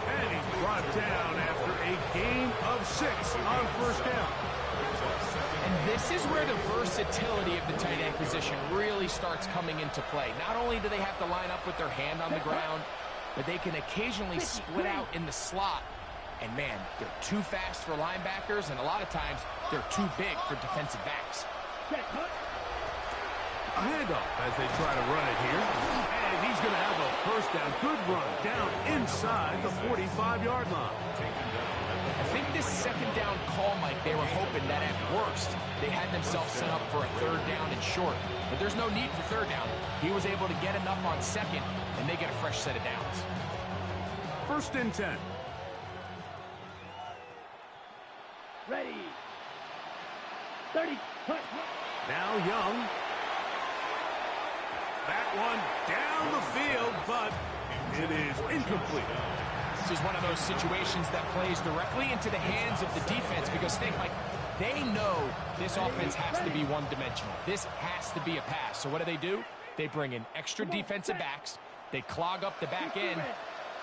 And he's brought down after a gain of 6 on first down. And this is where the versatility of the tight end position really starts coming into play. Not only do they have to line up with their hand on the ground, but they can occasionally split out in the slot. And man, they're too fast for linebackers, and a lot of times they're too big for defensive backs. A handoff as they try to run it here. And he's going to have a first down. Good run down inside the 45-yard line. I think this second down call, Mike, they were hoping that at worst they had themselves set up for a third down and short. But there's no need for third down. He was able to get enough on second, and they get a fresh set of downs. 1st and 10. Ready. 30. Cut. Now Young. That one down the field, but it is incomplete. This is one of those situations that plays directly into the hands of the defense because, think, Mike, they know this offense has to be one-dimensional. This has to be a pass. So what do? They bring in extra defensive backs. They clog up the back end.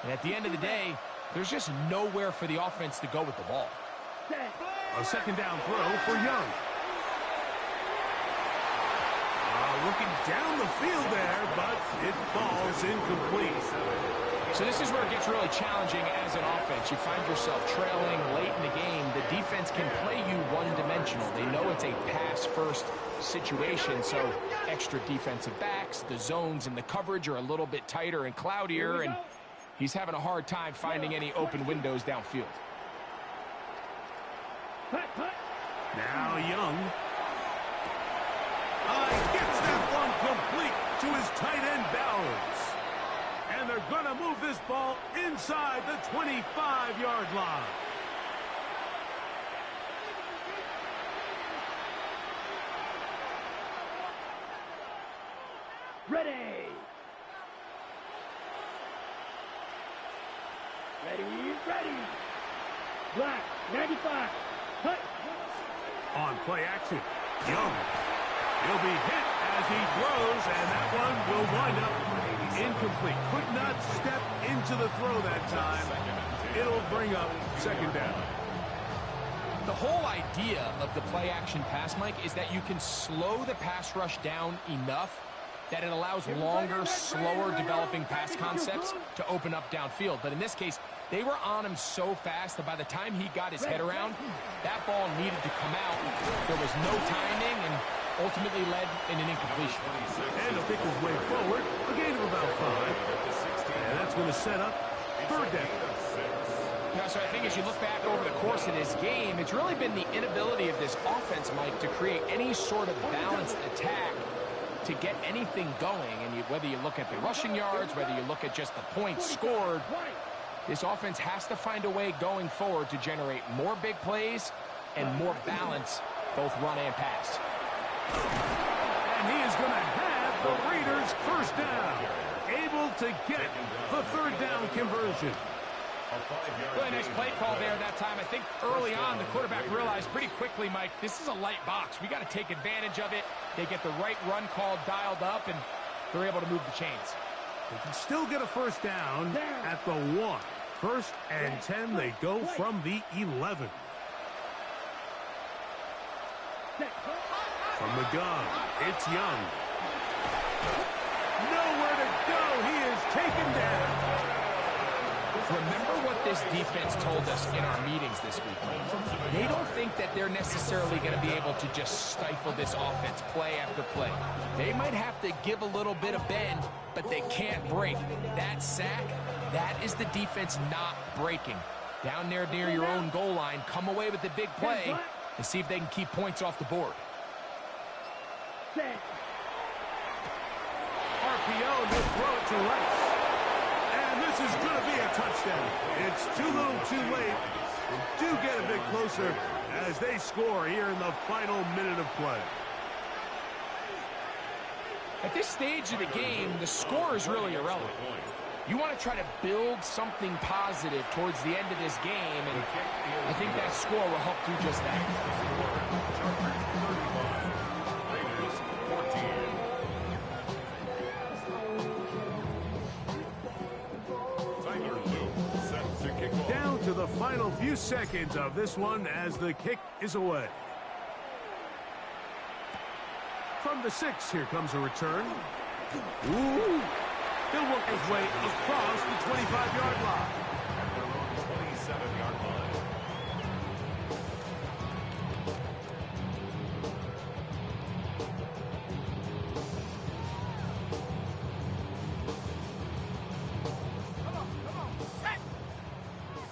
And at the end of the day, there's just nowhere for the offense to go with the ball. A second down throw for Young. Looking down the field there, but it falls incomplete. So this is where it gets really challenging as an offense. You find yourself trailing late in the game. The defense can play you one-dimensional. They know it's a pass-first situation, so extra defensive backs, the zones and the coverage are a little bit tighter and cloudier, and he's having a hard time finding any open windows downfield. Now Young. Gets that one complete to his tight end Bowers. And they're going to move this ball inside the 25-yard line. Ready. Ready. Black. 95. Cut. On play action, Young. He'll be hit as he throws, and that one will wind up incomplete. Could not step into the throw that time. It'll bring up second down. The whole idea of the play-action pass, Mike, is that you can slow the pass rush down enough that it allows longer, slower developing pass concepts to open up downfield. But in this case, they were on him so fast that by the time he got his head around, that ball needed to come out. There was no timing, and ultimately led in an incompletion. And he'll pick his way forward, a gain of about 5. And that's going to set up third down. Now, so I think as you look back over the course of this game, it's really been the inability of this offense, Mike, to create any sort of balanced attack to get anything going. And whether you look at the rushing yards, whether you look at just the points scored, this offense has to find a way going forward to generate more big plays and more balance, both run and pass. And he is going to have the Raiders first down. Able to get the third down conversion. Really nice play call there that time. I think early on the quarterback realized pretty quickly, Mike, this is a light box. We got to take advantage of it. They get the right run call dialed up, and they're able to move the chains. They can still get a first down at the 1. 1st and 10, they go from the 11. From the gun, it's Young. Nowhere to go. He is taken down. Remember what this defense told us in our meetings this week, Mike. They don't think that they're necessarily going to be able to just stifle this offense play after play. They might have to give a little bit of bend, but they can't break. That sack, that is the defense not breaking. Down there near your own goal line, come away with the big play and see if they can keep points off the board. RPO, and he'll throw it to Rice. And this is going to be a touchdown. It's too little too late. They do get a bit closer as they score here in the final minute of play. At this stage of the game, the score is really irrelevant. You want to try to build something positive towards the end of this game, and I think that score will help do just that. Down final few seconds of this one as the kick is away. From the 6, here comes a return. Ooh! He'll work his way across the 25-yard line. At their own 27-yard line. Come on. Set.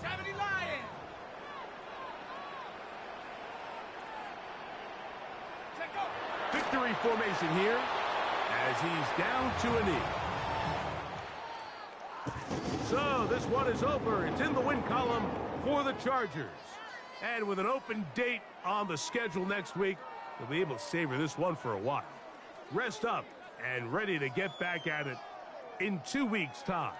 70 Lions. Check go. Victory formation here as he's down to a knee. So this one is over. It's in the win column for the Chargers. And with an open date on the schedule next week, they'll be able to savor this one for a while. Rest up and ready to get back at it in 2 weeks' time.